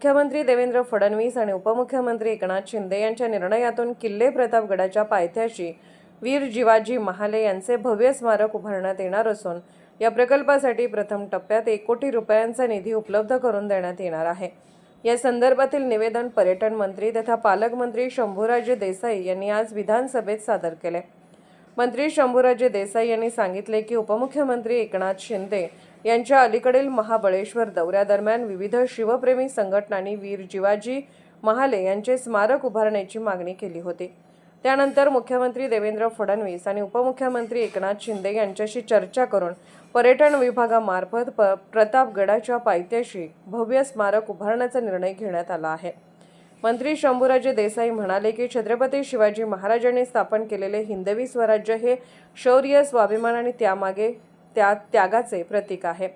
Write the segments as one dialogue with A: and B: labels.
A: मुख्यमंत्री देवेंद्र फडणवीस आणि उपमुख्यमंत्री एकनाथ शिंदे यांच्या निर्णयातून किल्ले प्रतापगडाच्या पायथ्याशी वीर जिवाजी महाले यांचे भव्य स्मारक उभारण्यात येणार असून या प्रकल्पासाठी प्रथम टप्प्यात 1 कोटी रुपयांचा निधी उपलब्ध करून देण्यात येणार आहे। या संदर्भातील निवेदन पर्यटन मंत्री तथा पालकमंत्री शंभूराजे देसाई यांनी आज विधानसभेत सादर केले। मंत्री शंभूराजे देसाई यांनी सांगितले की उपमुख्यमंत्री एकनाथ शिंदे यांच्या अलीकडील महाबळेश्वर दौऱ्यादरम्यान विविध शिवप्रेमी संघटनांनी वीर जिवाजी महाले यांचे स्मारक उभारण्याची मागणी केली होती। त्यानंतर मुख्यमंत्री देवेंद्र फडणवीस आणि उपमुख्यमंत्री एकनाथ शिंदे यांच्याशी चर्चा करून पर्यटन विभागामार्फत प्रतापगडाच्या पायथ्याशी भव्य स्मारक उभारण्याचा निर्णय घेण्यात आला आहे। मंत्री शंभूराजे देसाई म्हणाले की छत्रपती शिवाजी महाराजांनी स्थापन केलेले हिंदवी स्वराज्य हे शौर्य, स्वाभिमान आणि त्यागाचे प्रतीक आहे।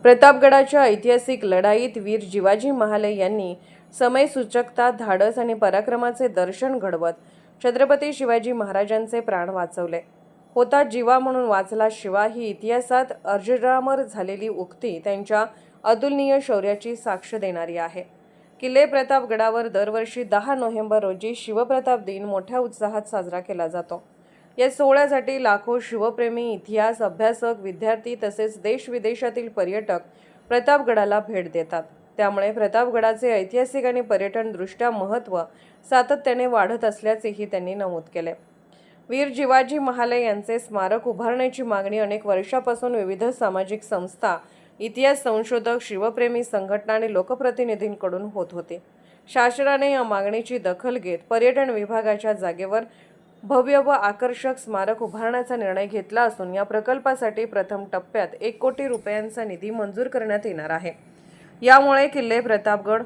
A: प्रतापगडाच्या ऐतिहासिक लढाईत वीर जिवाजी महाले यांनी समयसूचकता, धाडस आणि पराक्रमाचे दर्शन घडवत छत्रपती शिवाजी महाराजांचे प्राण वाचवले। होता जीवा म्हणून वाचला शिवा ही इतिहासात अजरामर झालेली उक्ती त्यांच्या अतुलनीय शौर्याची साक्ष देणारी आहे। किल्ले प्रतापगडावर दरवर्षी 10 नोव्हेंबर रोजी शिवप्रताप दिन मोठ्या उत्साहात साजरा केला जातो। या सोहळ्यासाठी लाखो शिवप्रेमी, इतिहास अभ्यासक, विद्यार्थी तसेच देश-विदेशातील पर्यटक प्रतापगडाला भेट देतात। त्यामुळे प्रतापगडाचे ऐतिहासिक आणि पर्यटन दृष्ट्या महत्त्व सातत्याने वाढत असल्याचेही त्यांनी नमूद केले। वीर जिवाजी महाले यांचे स्मारक उभारण्याची मागणी अनेक वर्षापासून विविध सामाजिक संस्था, इतिहास संशोधक, शिवप्रेमी संघटना आणि लोकप्रतिनिधींकडून होत होती। शासनाने या मागणीची दखल घेत पर्यटन विभागाच्या जागेवर भव्य व आकर्षक स्मारक उभारण्याचा निर्णय घेतला असून या प्रकल्पासाठी प्रथम टप्प्यात 1 कोटी रुपयांचा निधी मंजूर करण्यात येणार आहे। यामुळे किल्ले प्रतापगड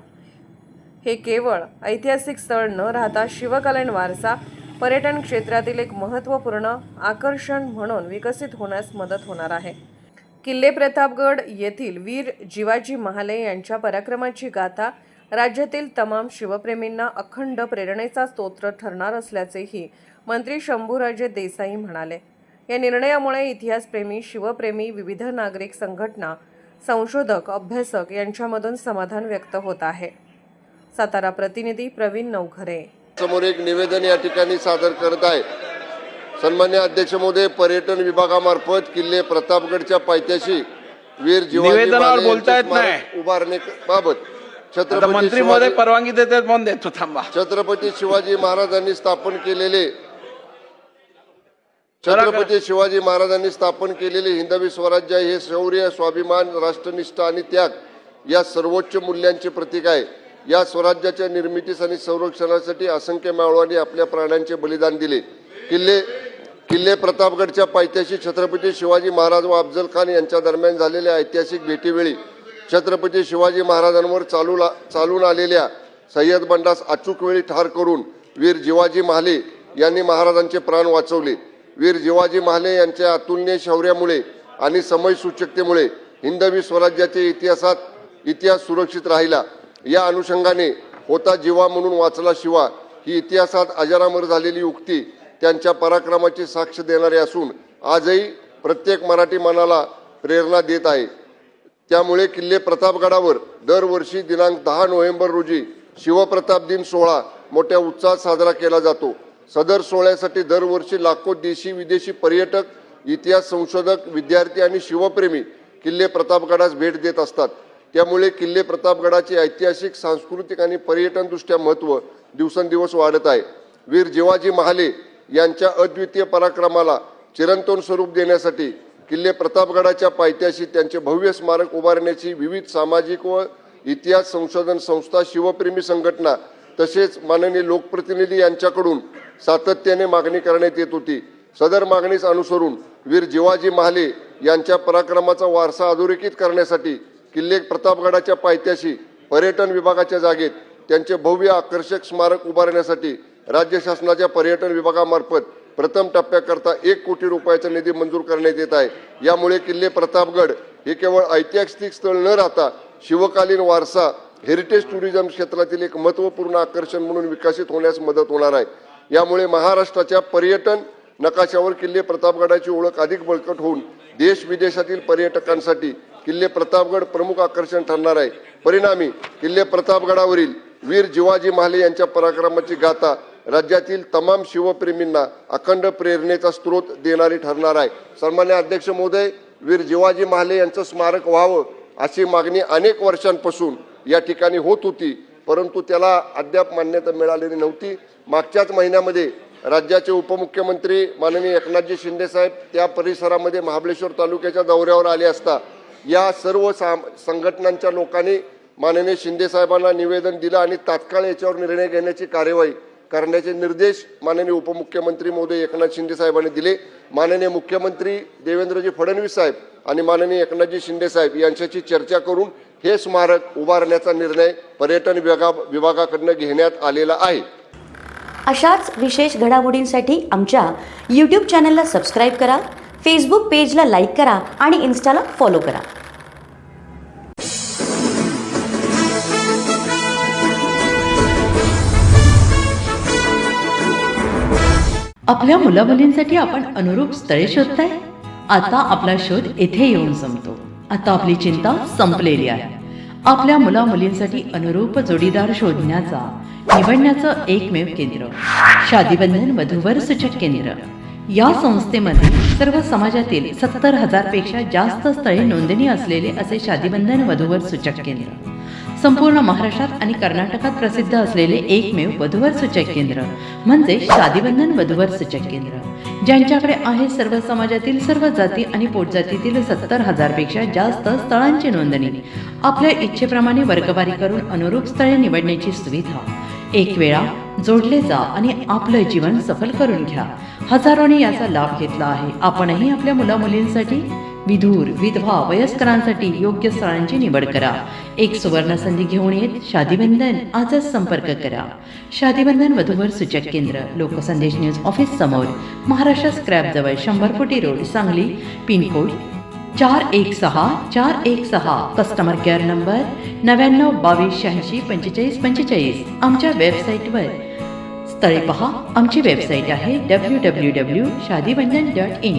A: हे केवळ ऐतिहासिक स्थळ न राहता शिवकालीन वारसा, पर्यटन क्षेत्रातील एक महत्त्वपूर्ण आकर्षण म्हणून विकसित होण्यास मदत होणार आहे। किल्ले प्रतापगड येथील वीर जिवाजी महाले यांच्या पराक्रमाची गाथा राज्यातील तमाम शिवप्रेमींना अखंड प्रेरणेचा स्रोत ठरणार असल्याचेही मंत्री शंभूराजे देसाई म्हणाले। या निर्णयामुळे इतिहासप्रेमी, शिवप्रेमी, विविध नागरिक संघटना, संशोधक, अभ्यासक यांच्यामधून समाधान व्यक्त होत आहे। सातारा प्रतिनिधी प्रवीण नवघरे
B: समोर एक निवेदन या ठिकाणी सादर करत आहे। सन्मान्य अध्यक्ष महोदय, पर्यटन विभागामार्फत किल्ले प्रतापगडच्या पायथ्याशी वीर जिवाजी महाले उभारण्याबाबत
C: मंत्री महोदय परवानगी देतात म्हणून देतो, थांबा।
B: छत्रपती शिवाजी महाराजांनी स्थापन केलेले हिंदवी स्वराज्य हे शौर्य, स्वाभिमान, राष्ट्रनिष्ठा आणि त्याग या सर्वोच्च मूल्यांचे प्रतीक आहे। या स्वराज्याच्या निर्मितीस आणि संरक्षणासाठी असंख्य मावळ्यांनी आपल्या प्राणांचे बलिदान दिले। किल्ले प्रतापगडच्या पायथ्याशी छत्रपती शिवाजी महाराज व अफजल खान यांच्या दरम्यान झालेल्या ऐतिहासिक भेटीवेळी छत्रपती शिवाजी महाराजांवर चालून आलेल्या सय्यद बंडास अचूक वेळी ठार करून वीर जिवाजी महाले यांनी महाराजांचे प्राण वाचवले। वीर जिवाजी महाले यांच्या अतुलनीय शौर्यामुळे आणि समयसूचकतेमुळे हिंदवी स्वराज्याचे इतिहास सुरक्षित राहिला। या अनुषंगाने होता जीवा म्हणून वाचला शिवा ही इतिहासात अजरामर झालेली उक्ती त्यांच्या पराक्रमाची साक्ष देणारी असून आजही प्रत्येक मराठी मनाला प्रेरणा देत आहे। त्यामुळे किल्ले प्रतापगडावर दरवर्षी दिनांक 10 नोव्हेंबर रोजी शिवप्रताप दिन सोहळा मोठ्या उत्साहात साजरा केला जातो। सदर सोहळ्यासाठी दरवर्षी लाखो देशी विदेशी पर्यटक, इतिहास संशोधक, विद्यार्थी आणि शिवप्रेमी किल्ले प्रतापगडास भेट देत असतात। त्यामुळे किल्ले प्रतापगडाचे ऐतिहासिक, सांस्कृतिक आणि पर्यटन दृष्ट्या महत्त्व दिवसेंदिवस वाढत आहे। वीर जिवाजी महाले यांच्या अद्वितीय पराक्रमाला चिरंतन स्वरूप देण्यासाठी किल्ले प्रतापगडाच्या पायथ्याशी त्यांचे भव्य स्मारक उभारण्याची विविध सामाजिक व इतिहास संशोधन संस्था, शिवप्रेमी संघटना तसेच माननीय लोकप्रतिनिधी यांच्याकडून सातत्याने मागणी करण्यात येत होती। सदर मागणीस अनुसरून वीर जिवाजी महाले यांच्या पराक्रमाचा वारसा अधोरेखित करण्यासाठी किल्ले प्रतापगडाच्या पायथ्याशी पर्यटन विभागाच्या जागेत त्यांचे भव्य आकर्षक स्मारक उभारण्यासाठी राज्य शासनाच्या पर्यटन विभागामार्फत प्रथम टप्प्याकरता 1 कोटी रुपयाचा निधी मंजूर करण्यात येत आहे। यामुळे किल्ले प्रतापगड हे केवळ ऐतिहासिक स्थळ न राहता शिवकालीन वारसा, हेरिटेज टुरिझम क्षेत्रातील एक महत्त्वपूर्ण आकर्षण म्हणून विकसित होण्यास मदत होणार आहे। यामुळे महाराष्ट्राच्या पर्यटन नकाशावर किल्ले प्रतापगडाची ओळख अधिक बळकट होऊन देश विदेशातील पर्यटकांसाठी किल्ले प्रतापगड प्रमुख आकर्षण ठरणार आहे. परिणामी किल्ले प्रतापगडावरील वीर जिवाजी महाले यांच्या पराक्रमाची गाथा राज्यातील तमाम शिवप्रेमींना अखंड प्रेरणेचा स्रोत देणारी ठरणार आहे. सन्मान्य अध्यक्ष महोदय, वीर जिवाजी महाले यांचं स्मारक व्हावं अशी मागणी अनेक वर्षांपासून या ठिकाणी होत होती, परंतु त्याला अद्याप मान्यता मिळालेली नव्हती. मागच्याच महिन्यामध्ये राज्याचे उपमुख्यमंत्री माननीय एकनाथजी शिंदे साहेब त्या परिसरामध्ये महाबळेश्वर तालुक्याच्या दौऱ्यावर आले असता या सर्व संघटनांच्या लोकांनी माननीय शिंदे साहेबांना निवेदन दिलं आणि तात्काळ याच्यावर निर्णय घेण्याची कार्यवाही करण्याचे निर्देश माननीय उपमुख्यमंत्री महोदय एकनाथ शिंदे साहेबांनी दिले. माननीय मुख्यमंत्री देवेंद्रजी फडणवीस साहेब आणि माननीय एकनाथजी शिंदे साहेब यांच्याशी चर्चा करून हे स्मारक उभारण्याचा निर्णय पर्यटन विभागाकडून घेण्यात आलेला आहे.
D: अशाच विशेष घडामोडींसाठी आमच्या यूट्यूब चॅनलला सबस्क्राईब करा, फेसबुक पेजला लाईक करा आणि इन्स्टाला फॉलो करा.
E: आपल्या मुलामुलींसाठी आपण अनुरूप स्थळे शोधताय? आता आपला शोध येथे येऊन संपतो. आता आपली चिंता संपलेली आहे. आपल्या मुलामुलींसाठी अनुरूप जोडीदार शोधण्याचा निवडण्याचं एकमेव केंद्र शादीबंधन वधूवर सूचक केंद्र. या संस्थेमध्ये सर्व समाजातील 70,000 पेक्षा जास्त स्थळे नोंदणी असलेले असे शादीबंधन वधूवर सूचक केंद्र. संपूर्ण महाराष्ट्रात आणि कर्नाटकात प्रसिद्ध असलेले एकमेव वधूवर सूचक केंद्र म्हणजे शादीबंधन वधूवर सूचक केंद्र, ज्यांच्याकडे आहे सर्व समाजातील सर्व जाती आणि पोटजातीतील 70,000 पेक्षा जास्त स्थळांची नोंदणी. आपल्या इच्छेप्रमाणे वर्गवारी करून अनुरूप स्थळे निवडण्याची सुविधा. एक वेळा जोडले जा आणि आपलं जीवन सफल करून घ्या. हजारोने याचा लाभ घेतला आहे. आपणही आपल्या मुलामुलींसाठी, विधूर, विधवा, वयस्करांसाठी योग्य स्थळांची निवड करा. एक सुवर्ण संधी घेऊन येत शादीबंधन आजच संपर्क करा. शादीबंधन वधूवर सूचक केंद्र, लोकसंदेश न्यूज ऑफिस समोर, महाराष्ट्र स्क्रॅप जवळ, 100 फुटी road, Sangli. Pincode 416416. Customer care number 9922864545. आमच्या वेबसाईटवर स्थळे पहा. आमची वेबसाईट आहे www.shadibandhan.in.